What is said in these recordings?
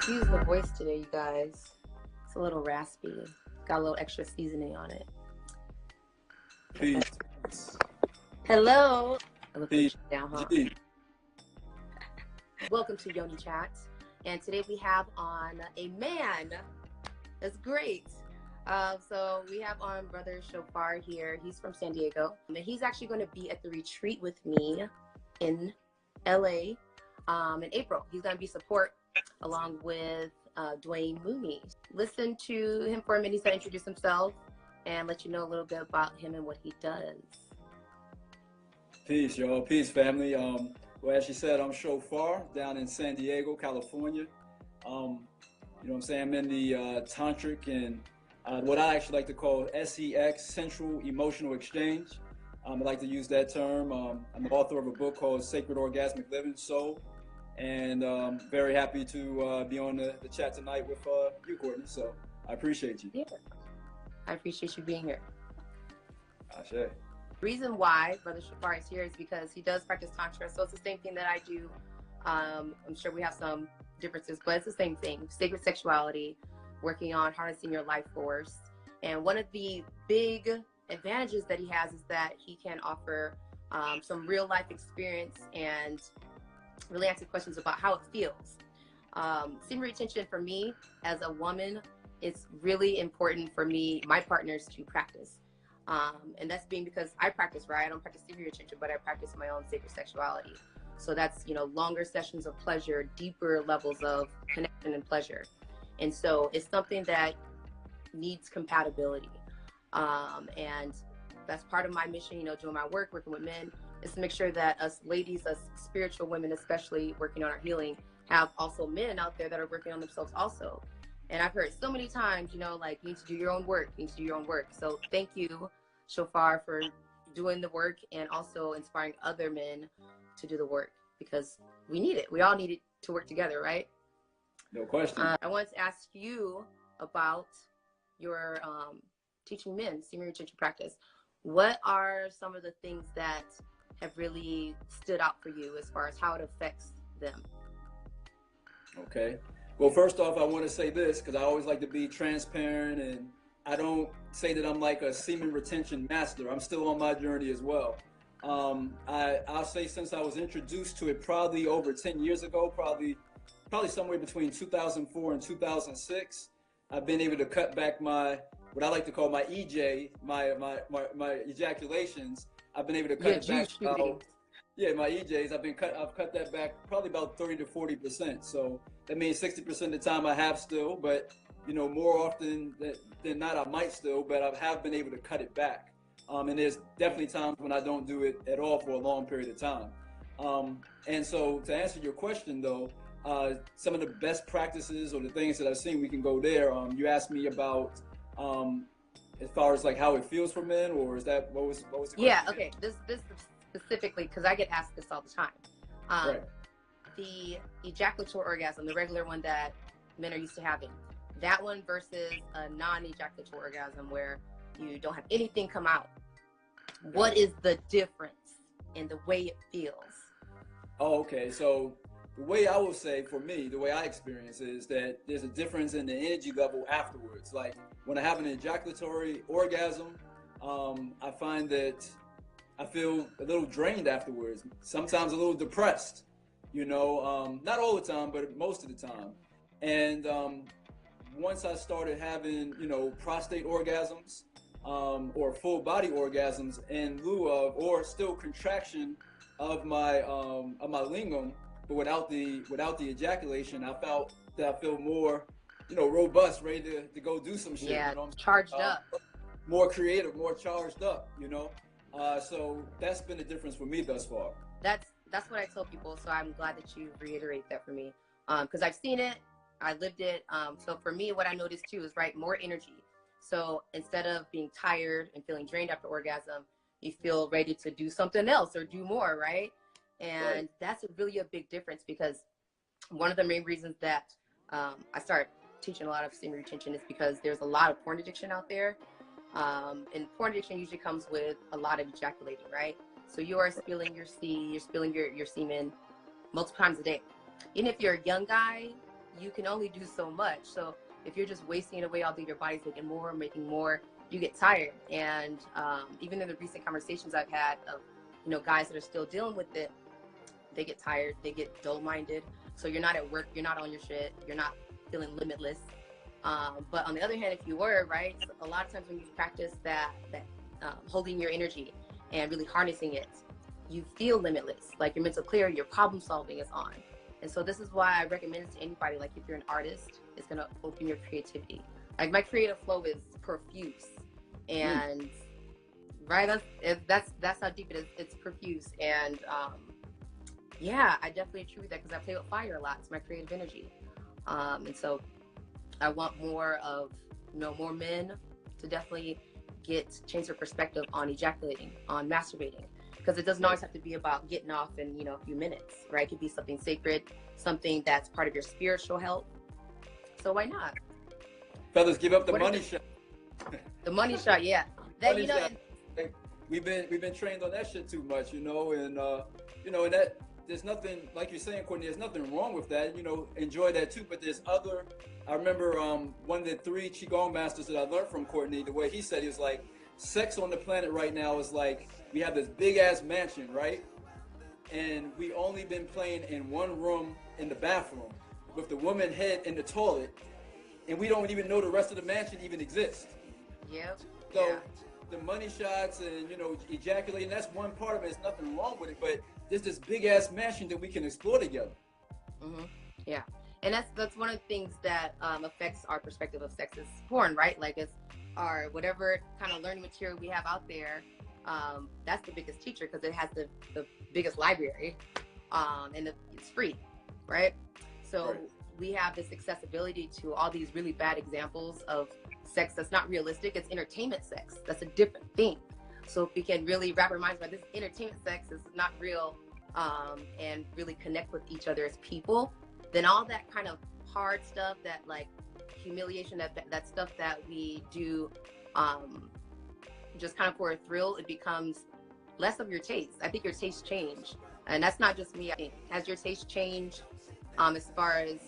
Excuse the voice today, you guys. It's a little raspy. Got a little extra seasoning on it. Peace. Hello. Peace. Down, huh? Welcome to Yonichat. And today we have on a man. That's great. So we have on Brother Shophar here. He's from San Diego. And he's actually going to be at the retreat with me in LA in April. He's going to be support along with Dwayne Mooney. Listen to him for a minute. He's going to introduce himself and let you know a little bit about him and what he does. Peace, y'all. Peace, family. Well, as she said, I'm Shophar down in San Diego, California. You know what I'm saying? I'm in the tantric and what I actually like to call SEX, Central Emotional Exchange. I like to use that term. I'm the author of a book called Sacred Orgasmic Living, S.O.L. And very happy to be on the chat tonight with you, Courtney. So I appreciate you. Yeah, I appreciate you being here. Ashe. The reason why Brother Shophar is here is because he does practice Tantra. So it's the same thing that I do. I'm sure we have some differences, but it's the same thing. Sacred sexuality, working on harnessing your life force. And one of the big advantages that he has is that he can offer some real life experience and really answer questions about how it feels. Semen retention for me as a woman, it's really important for me, my partners, to practice. And that's being because I practice, right? I don't practice semen retention, but I practice my own sacred sexuality. So that's, you know, longer sessions of pleasure, deeper levels of connection and pleasure. And so it's something that needs compatibility. And that's part of my mission, you know, doing my work, working with men, is to make sure that us ladies, us spiritual women, especially working on our healing, have also men out there that are working on themselves also. And I've heard so many times, you know, like, you need to do your own work, you need to do your own work. So thank you, Shophar, for doing the work and also inspiring other men to do the work, because we need it. We all need it to work together, right? No question. I wanted to ask you about your teaching men semen retention practice. What are some of the things that have really stood out for you as far as how it affects them? Okay. Well, first off, I want to say this, because I always like to be transparent, and I don't say that I'm like a semen retention master. I'm still on my journey as well. I'll say since I was introduced to it probably over 10 years ago, probably somewhere between 2004 and 2006, I've been able to cut back my, what I like to call my EJ, my ejaculations. I've been able to cut it back. Yeah, my EJs, I've cut that back probably about 30 to 40%. So that means 60% of the time I have still, but you know, more often than not, I might still, but I have been able to cut it back. And there's definitely times when I don't do it at all for a long period of time. And so to answer your question though, some of the best practices or the things that I've seen, we can go there. You asked me about as far as like how it feels for men, or is that what was the question? Yeah, okay. This specifically, because I get asked this all the time. Right. The ejaculatory orgasm, the regular one that men are used to having, that one versus a non-ejaculatory orgasm where you don't have anything come out. What is the difference in the way it feels? Oh, okay. So the way I will say, for me, the way I experience is that there's a difference in the energy level afterwards. Like when I have an ejaculatory orgasm, I find that I feel a little drained afterwards, sometimes a little depressed, you know, not all the time, but most of the time. And once I started having, you know, prostate orgasms or full body orgasms in lieu of, or still contraction of my lingam, but without the ejaculation, I felt that I feel more, you know, robust, ready to go do some shit. Yeah, you know, charged up. More creative, more charged up, you know. So that's been the difference for me thus far. That's what I tell people. So I'm glad that you reiterate that for me, because I've seen it, I lived it. So for me, what I noticed too is, right, more energy. So instead of being tired and feeling drained after orgasm, you feel ready to do something else or do more, right? And that's really a big difference, because one of the main reasons that I started teaching a lot of semen retention is because there's a lot of porn addiction out there. And porn addiction usually comes with a lot of ejaculating, right? So you are spilling your semen multiple times a day. Even if you're a young guy, you can only do so much. So if you're just wasting it away all day, your body's making more, you get tired. And even in the recent conversations I've had of, you know, guys that are still dealing with it, they get tired, they get dull-minded. So you're not at work, you're not on your shit, you're not feeling limitless. But on the other hand, if you were, right, a lot of times when you practice that holding your energy and really harnessing it, you feel limitless. Like your mental clarity, your problem solving is on. And so this is why I recommend it to anybody. Like if you're an artist, it's gonna open your creativity. Like my creative flow is profuse, and right, that's how deep it is. It's profuse, and yeah, I definitely attribute that because I play with fire a lot. It's my creative energy, and so I want more of, you know, more men to definitely change their perspective on ejaculating, on masturbating. Because it doesn't always have to be about getting off in, you know, a few minutes, right? It could be something sacred, something that's part of your spiritual health. So why not? Fellas, give up the money shot. The money shot, yeah. That, you know, we've been trained on that shit too much, you know, and you know, and that there's nothing, like you're saying, Courtney, there's nothing wrong with that. You know, enjoy that too. But there's other. I remember one of the 3 Qigong masters that I learned from, Courtney. The way he said, he was like, sex on the planet right now is like, we have this big ass mansion, right? And we only been playing in one room in the bathroom with the woman head in the toilet, and we don't even know the rest of the mansion even exists. Yep. So yeah. The money shots and, you know, ejaculating, that's one part of it. There's nothing wrong with it, but there's this big ass mansion that we can explore together. Yeah. And that's one of the things that affects our perspective of sex is porn, right? Like it's our whatever kind of learning material we have out there. That's the biggest teacher because it has the biggest library, and it's free, right? So we have this accessibility to all these really bad examples of sex that's not realistic. It's entertainment sex. That's a different thing. So if we can really wrap our minds around this entertainment sex is not real, and really connect with each other as people, then all that kind of hard stuff, that like humiliation, that stuff that we do, just kind of for a thrill, it becomes less of your taste. I think your tastes change, and that's not just me. I think has your taste changed as far as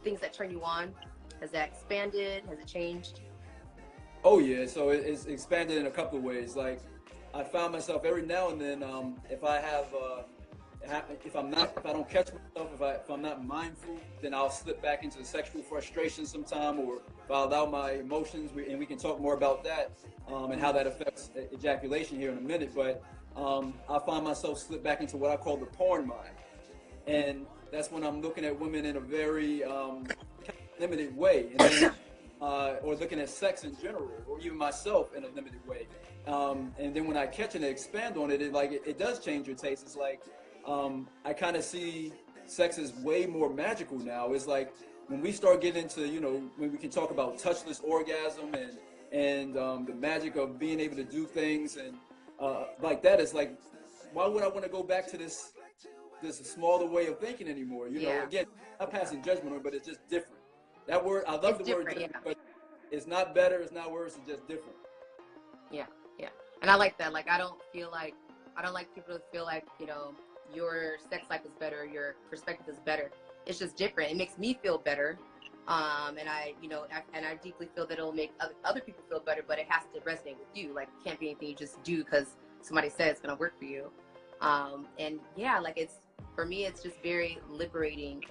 things that turn you on? Has that expanded? Has it changed? Oh yeah, so it's expanded in a couple of ways. Like I found myself every now and then, if I don't catch myself, if I'm not mindful, then I'll slip back into sexual frustration sometime, or if I allow my emotions, and we can talk more about that, and how that affects ejaculation here in a minute. But I find myself slip back into what I call the porn mind, and that's when I'm looking at women in a very limited way, and then, or looking at sex in general, or even myself in a limited way. And then when I catch it and expand on it, it does change your taste. It's like, I kind of see sex as way more magical now. It's like when we start getting into, you know, when we can talk about touchless orgasm and the magic of being able to do things and like that, it's like, why would I want to go back to this smaller way of thinking anymore? You know, again, not passing judgment on it, but it's just different. That word, I love the word different, but it's not better, it's not worse, it's just different. Yeah. And I like that. Like, I don't like people to feel like, you know, your sex life is better, your perspective is better. It's just different. It makes me feel better. And I deeply feel that it'll make other people feel better, but it has to resonate with you. Like, it can't be anything you just do because somebody said it's going to work for you. And yeah, like for me, it's just very liberating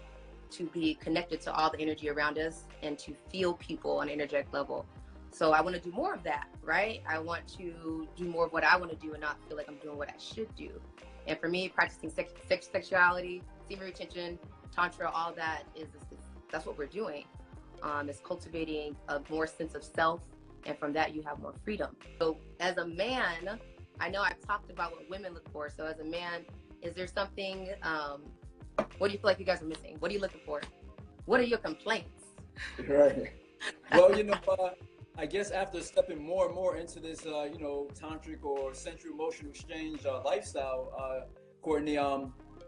to be connected to all the energy around us and to feel people on an energetic level. So I want to do more of that, right? I want to do more of what I want to do and not feel like I'm doing what I should do. And for me, practicing sexuality, semen retention, Tantra, all that that's what we're doing. Is cultivating a more sense of self, and from that you have more freedom. So as a man, I know I've talked about what women look for. So as a man, is there something, what do you feel like you guys are missing? What are you looking for? What are your complaints? Right. Well, you know, I guess after stepping more and more into this, you know, tantric or sensual emotional exchange lifestyle, Courtney,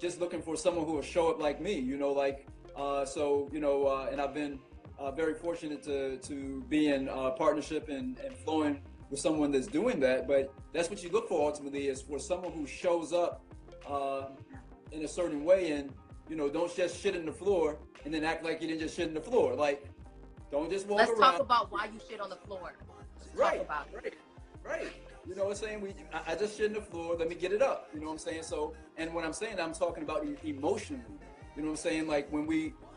just looking for someone who will show up like me, you know, like, so, you know, and I've been very fortunate to be in partnership and flowing with someone that's doing that. But that's what you look for ultimately, is for someone who shows up in a certain way. And you know, don't just shit in the floor and then act like you didn't just shit in the floor. Like, don't just walk around. Let's talk about why you shit on the floor. Let's talk about it. Right. You know what I'm saying? I just shit in the floor. Let me get it up. You know what I'm saying? So, and when I'm saying that, I'm talking about emotionally. You know what I'm saying? Like when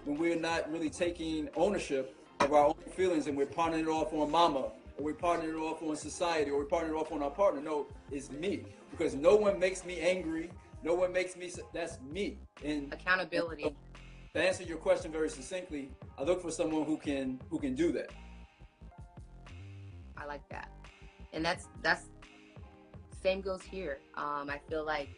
we're not really taking ownership of our own feelings and we're parting it off on mama, or we're parting it off on society, or we're parting it off on our partner. No, it's me. Because no one makes me angry. No one makes me, that's me. And accountability. To answer your question very succinctly, I look for someone who can do that. I like that. And that's same goes here. I feel like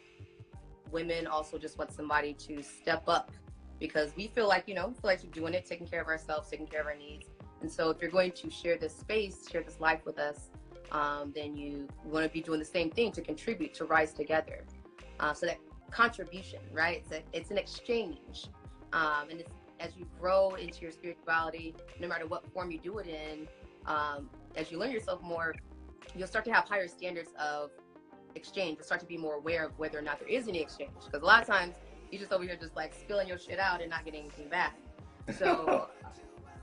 women also just want somebody to step up, because we feel like, you know, you're doing it, taking care of ourselves, taking care of our needs. And so if you're going to share this space, share this life with us, then you want to be doing the same thing to contribute, to rise together. So that contribution, right? It's an exchange. And it's, as you grow into your spirituality, no matter what form you do it in, as you learn yourself more, you'll start to have higher standards of exchange. You'll start to be more aware of whether or not there is any exchange. Because a lot of times you just over here just like spilling your shit out and not getting anything back. So,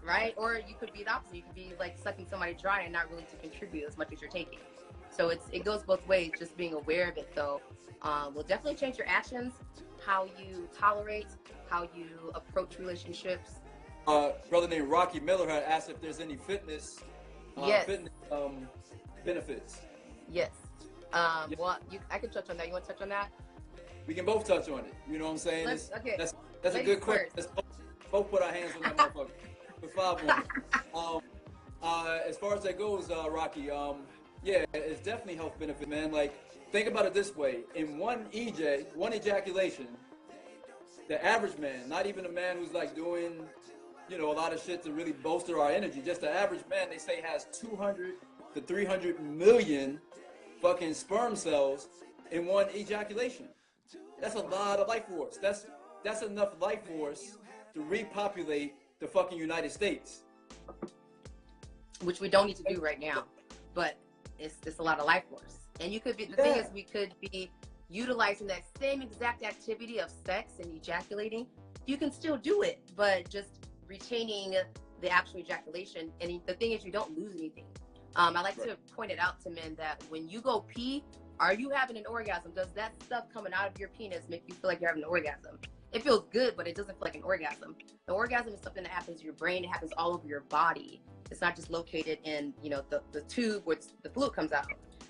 right? Or you could be the opposite. You could be like sucking somebody dry and not willing to contribute as much as you're taking. So it goes both ways. Just being aware of it, though, will definitely change your actions, how you tolerate, how you approach relationships. Brother named Rocky Miller had asked if there's any fitness, yes. Benefits. Yes. Well, I can touch on that. You want to touch on that? We can both touch on it. You know what I'm saying? Okay. That's a good question. Let's both put our hands on that motherfucker. Put 5 on it. As far as that goes, Rocky, yeah, it's definitely health benefit, man. Like, think about it this way. In one ejaculation, the average man, not even a man who's like doing, you know, a lot of shit to really bolster our energy, just the average man, they say, has 200 to 300 million fucking sperm cells in one ejaculation. That's a lot of life force. That's enough life force to repopulate the fucking United States. Which we don't need to do right now, but it's a lot of life force. And you could be, the thing is, we could be utilizing that same exact activity of sex and ejaculating. You can still do it, but just retaining the actual ejaculation. And the thing is, you don't lose anything. I like to point it out to men that when you go pee, are you having an orgasm? Does that stuff coming out of your penis make you feel like you're having an orgasm? It feels good, but it doesn't feel like an orgasm. The orgasm is something that happens in your brain. It happens all over your body. It's not just located in, you know, the tube where the fluid comes out.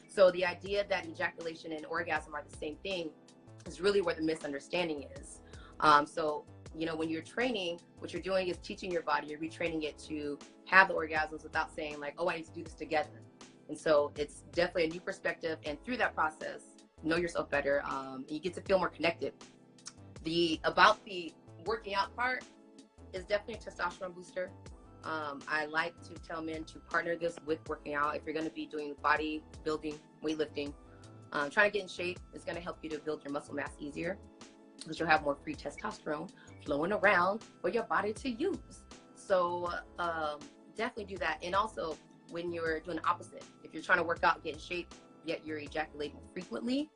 So the idea that ejaculation and orgasm are the same thing is really where the misunderstanding is. So, you know, when you're training, what you're doing is teaching your body, you're retraining it to have the orgasms without saying like, oh, I need to do this together. And so it's definitely a new perspective. And through that process, know yourself better. And you get to feel more connected. About the working out part is definitely a testosterone booster. I like to tell men to partner this with working out. If you're going to be doing body building, weightlifting, trying to get in shape is going to help you to build your muscle mass easier, because you'll have more free testosterone flowing around for your body to use. So definitely do that. And also when you're doing the opposite, if you're trying to work out, get in shape, yet you're ejaculating frequently,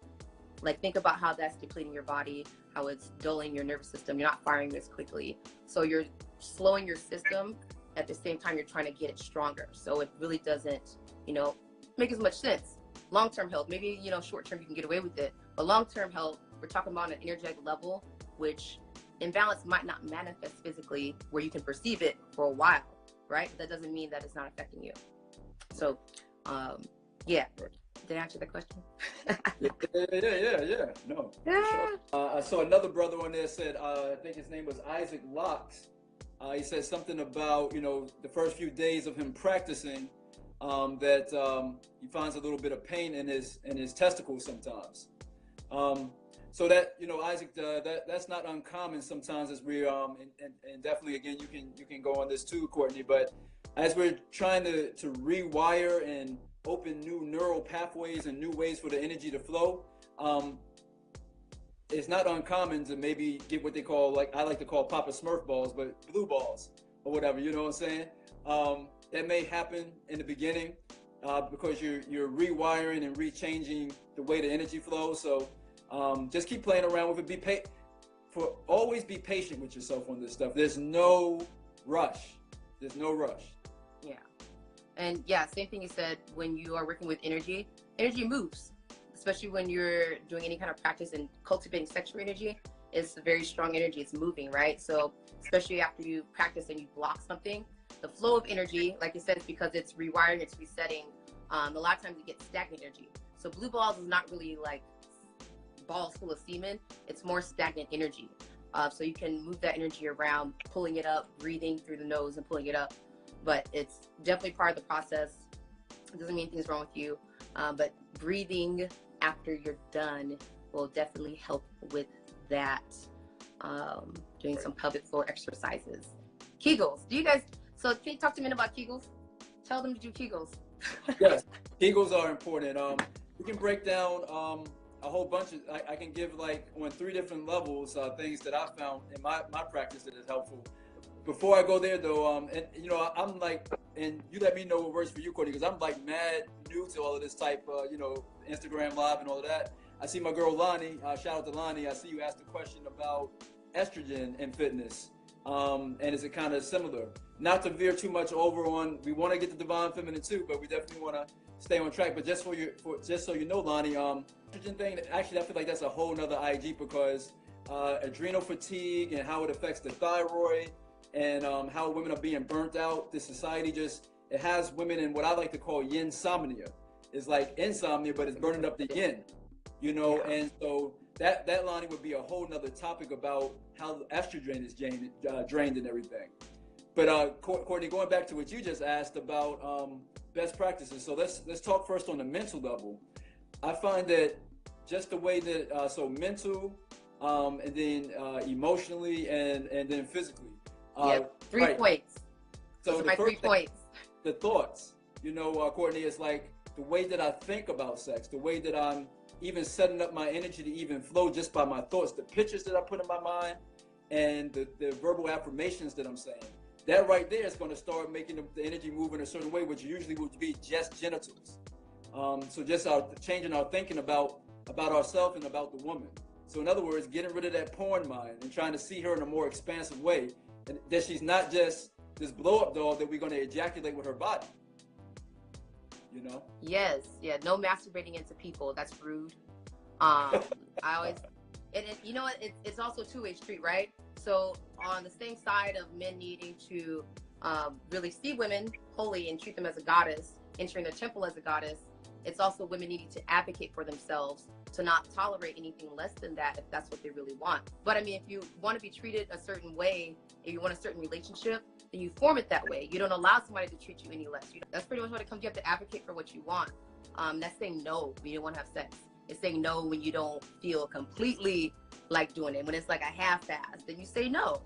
like think about how that's depleting your body, how it's dulling your nervous system. You're not firing as quickly. So you're slowing your system at the same time you're trying to get it stronger. So it really doesn't, you know, make as much sense. Long-term health, maybe, you know, short-term you can get away with it, but long-term health, we're talking about an energetic level, which imbalance might not manifest physically where you can perceive it for a while, right? That doesn't mean that it's not affecting you. So, yeah. Did I answer the question? Yeah. No. Yeah. Sure. I saw another brother on there said, I think his name was Isaac Locks. He said something about, you know, the first few days of him practicing, that he finds a little bit of pain in his testicles sometimes. So that, you know, Isaac, that's not uncommon sometimes, as we and definitely again you can go on this too, Courtney. But as we're trying to rewire and open new neural pathways and new ways for the energy to flow, it's not uncommon to maybe get what they call, like I like to call Papa Smurf balls, but blue balls or whatever. You know what I'm saying? That may happen in the beginning because you're rewiring and rechanging the way the energy flows. So just keep playing around with it. always be patient with yourself on this stuff. There's no rush. There's no rush. Yeah. And yeah, same thing you said, when you are working with energy, energy moves, especially when you're doing any kind of practice and cultivating sexual energy. It's a very strong energy. It's moving, right? So especially after you practice and you block something, the flow of energy, like you said, is because it's rewiring, it's resetting. A lot of times you get stagnant energy. So blue balls is not really like balls full of semen. It's more stagnant energy. So you can move that energy around, pulling it up, breathing through the nose and pulling it up. But it's definitely part of the process. It doesn't mean anything's wrong with you. But breathing after you're done will definitely help with that. Doing some pelvic floor exercises. Kegels. Do you guys, so can you talk to men about Kegels? Tell them to do Kegels. Yes, Kegels are important. We can break down a whole bunch of, I can give like on 3 different levels, things that I found in my practice that is helpful. Before I go there though, and you know, I'm like, and you let me know what works for you, Courtney, because I'm like mad new to all of this type, you know, Instagram live and all of that. I see my girl Lonnie, shout out to Lonnie. I see you asked a question about estrogen and fitness. And is it kind of similar? Not to veer too much over on, we want to get the divine feminine too, but we definitely want to stay on track. But just just so you know, Lonnie, estrogen thing, actually I feel like that's a whole nother IG, because adrenal fatigue and how it affects the thyroid, and how women are being burnt out. This society just, it has women in what I like to call yin-somnia. It's like insomnia, but it's burning up the yin, you know. Yeah. And so that Lonnie would be a whole nother topic about how the estrogen is drained and everything. But Courtney, going back to what you just asked about best practices. So let's talk first on the mental level. I find that just the way that, so mental, and then emotionally, and then physically. Yep, 3 points. So those are my 3 points. The thoughts, you know, Courtney, is like the way that I think about sex, the way that I'm even setting up my energy to even flow just by my thoughts, the pictures that I put in my mind, and the verbal affirmations that I'm saying. That right there is going to start making the energy move in a certain way, which usually would be just genitals. So just changing our thinking about ourselves and about the woman. So in other words, getting rid of that porn mind and trying to see her in a more expansive way, and that she's not just this blow-up doll that we're going to ejaculate with her body. You know? Yes, yeah, no masturbating into people. That's rude. I always, you know what? It's also a two-way street, right? So on the same side of men needing to really see women holy and treat them as a goddess, entering the temple as a goddess, it's also women needing to advocate for themselves to not tolerate anything less than that if that's what they really want. But I mean, if you want to be treated a certain way, if you want a certain relationship, then you form it that way. You don't allow somebody to treat you any less. That's pretty much what it comes. You have to advocate for what you want. That's saying no when you don't want to have sex. It's saying no when you don't feel completely like doing it. When it's like a half-ass, then you say no.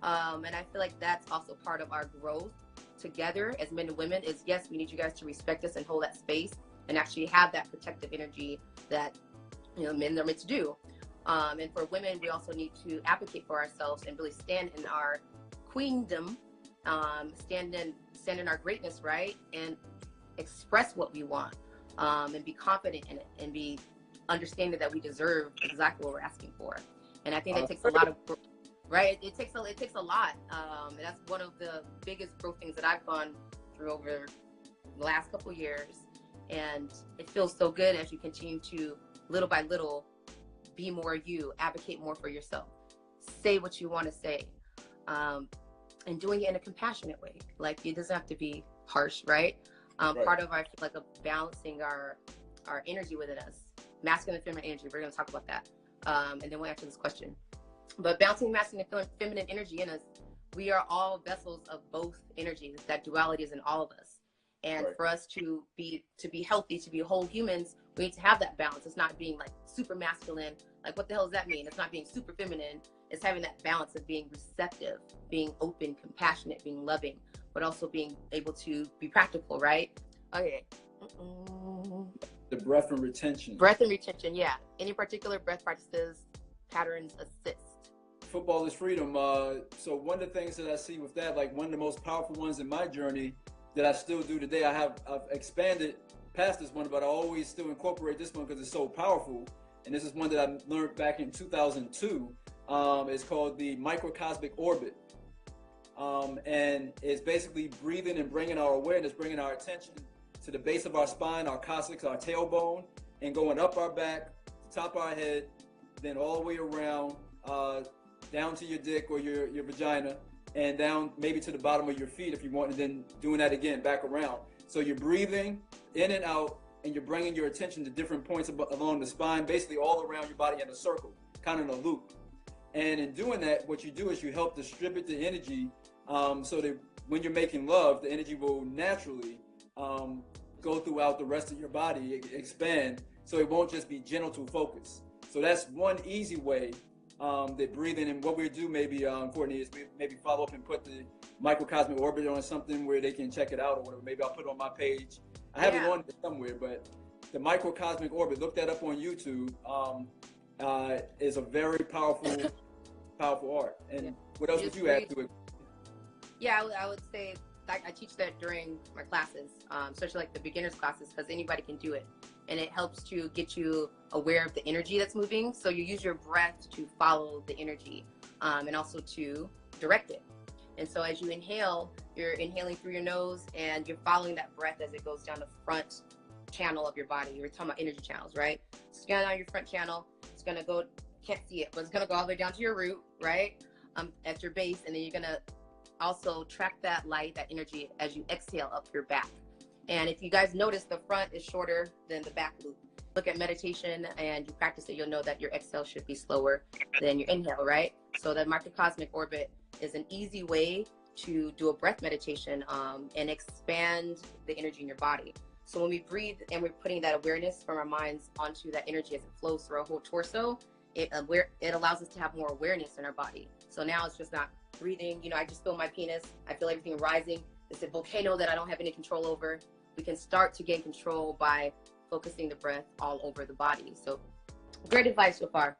And I feel like that's also part of our growth together as men and women is, yes, we need you guys to respect us and hold that space and actually have that protective energy that, you know, men are meant to do. And for women, we also need to advocate for ourselves and really stand in our queendom, stand in our greatness, right? And express what we want, and be confident in it, and be understanding that we deserve exactly what we're asking for. And I think that takes a lot of, right? It takes a lot. And that's one of the biggest growth things that I've gone through over the last couple of years. And it feels so good as you continue to, little by little, be more you, advocate more for yourself, say what you want to say, and doing it in a compassionate way. Like, it doesn't have to be harsh, right? Right. Part of our, like, a balancing our energy within us, masculine and feminine energy. We're going to talk about that, and then we'll answer this question. But balancing masculine and feminine energy in us, we are all vessels of both energies. That duality is in all of us. And right. For us to be healthy, to be whole humans, we need to have that balance. It's not being like super masculine. Like, what the hell does that mean? It's not being super feminine. It's having that balance of being receptive, being open, compassionate, being loving, but also being able to be practical, right? Okay. The breath and retention. Breath and retention, yeah. Any particular breath practices, patterns assist? Football is freedom. So one of the things that I see with that, like one of the most powerful ones in my journey that I still do today, I've expanded past this one, but I always still incorporate this one because it's so powerful. And this is one that I learned back in 2002. is called the microcosmic orbit. And it's basically breathing and bringing our awareness, bringing our attention to the base of our spine, our coccyx, our tailbone, and going up our back, top of our head, then all the way around, down to your dick or your vagina, and down maybe to the bottom of your feet if you want, and then doing that again, back around. So you're breathing in and out, and you're bringing your attention to different points along the spine, basically all around your body in a circle, kind of in a loop. And in doing that, what you do is you help distribute the energy so that when you're making love, the energy will naturally go throughout the rest of your body, expand, so it won't just be genital focus. So that's one easy way that breathing, and what we do maybe, Courtney, is maybe follow up and put the microcosmic orbit on something where they can check it out or whatever. Maybe I'll put it on my page. I have it on somewhere, but the microcosmic orbit, look that up on YouTube, is a very powerful art. And what else would you add to it? Yeah, I would say, like, I teach that during my classes, especially like the beginners classes, because anybody can do it. And it helps to get you aware of the energy that's moving. So you use your breath to follow the energy and also to direct it. And so as you inhale, you're inhaling through your nose and you're following that breath as it goes down the front channel of your body. You were talking about energy channels, right? So going down your front channel, it's gonna go, can't see it, but it's gonna go all the way down to your root, right? At your base, and then you're gonna also track that light, that energy, as you exhale up your back. And if you guys notice, the front is shorter than the back loop. Look at meditation and you practice it, you'll know that your exhale should be slower than your inhale, right? So the microcosmic orbit is an easy way to do a breath meditation and expand the energy in your body. So when we breathe and we're putting that awareness from our minds onto that energy as it flows through our whole torso, it allows us to have more awareness in our body. So now it's just not breathing, you know, I just feel my penis, I feel everything rising. It's a volcano that I don't have any control over. We can start to gain control by focusing the breath all over the body. So great advice so far.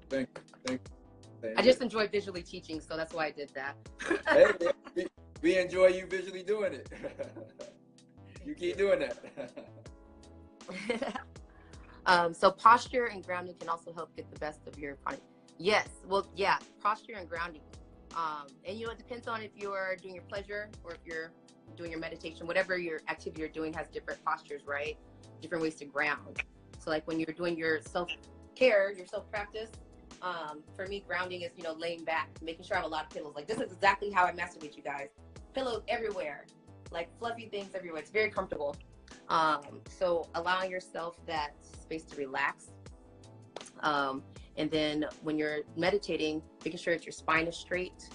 Thank you. I just enjoy visually teaching, so that's why I did that. Hey, we enjoy you visually doing it. You keep doing that. So posture and grounding can also help get the best of your body. Yes, well, yeah, posture and grounding. And you know, it depends on if you're doing your pleasure or if you're doing your meditation. Whatever your activity you're doing has different postures, right? Different ways to ground. So like when you're doing your self-care, your self-practice, for me, grounding is, you know, laying back, making sure I have a lot of pillows. Like, this is exactly how I masturbate, you guys. Pillows everywhere, like fluffy things everywhere. It's very comfortable. So allowing yourself that space to relax. And then when you're meditating, making sure that your spine is straight.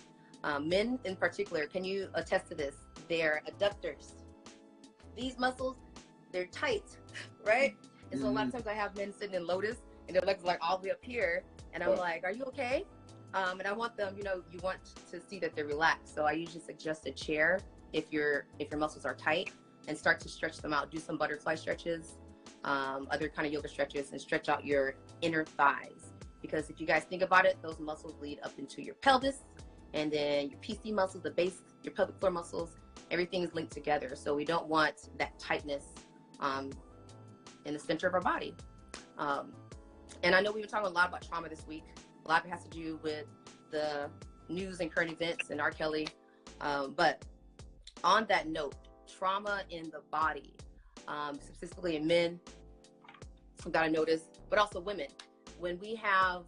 Men in particular, can you attest to this? They're adductors. These muscles, they're tight, right? And so a lot of times I have men sitting in lotus and their legs are like all the way up here. And I'm like, are you okay? And I want them, you know, you want to see that they're relaxed. So I usually suggest a chair if your muscles are tight, and start to stretch them out. Do some butterfly stretches, other kind of yoga stretches, and stretch out your inner thighs. Because if you guys think about it, those muscles lead up into your pelvis, and then your PC muscles, the base, your pelvic floor muscles, everything is linked together. So we don't want that tightness in the center of our body. And I know we've been talking a lot about trauma this week. A lot of it has to do with the news and current events and R. Kelly. But on that note, trauma in the body, specifically in men, we gotta notice, but also women. When we have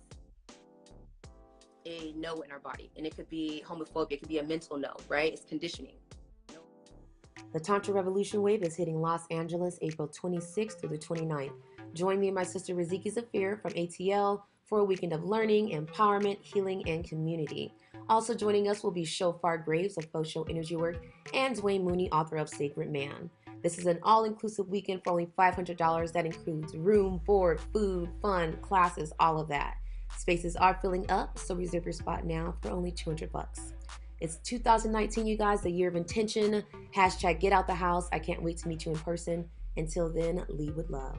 a no in our body, and it could be homophobia, it could be a mental no, right? It's conditioning. The Tantra Revolution wave is hitting Los Angeles April 26th through the 29th. Join me and my sister Riziki Zafir from ATL for a weekend of learning, empowerment, healing, and community. Also joining us will be Shophar Graves of Faux Show Energy Work and Dwayne Mooney, author of Sacred Man. This is an all-inclusive weekend for only $500. That includes room, board, food, fun, classes, all of that. Spaces are filling up, so reserve your spot now for only $200. It's 2019, you guys, the year of intention. # get out the house. I can't wait to meet you in person. Until then, lead with love.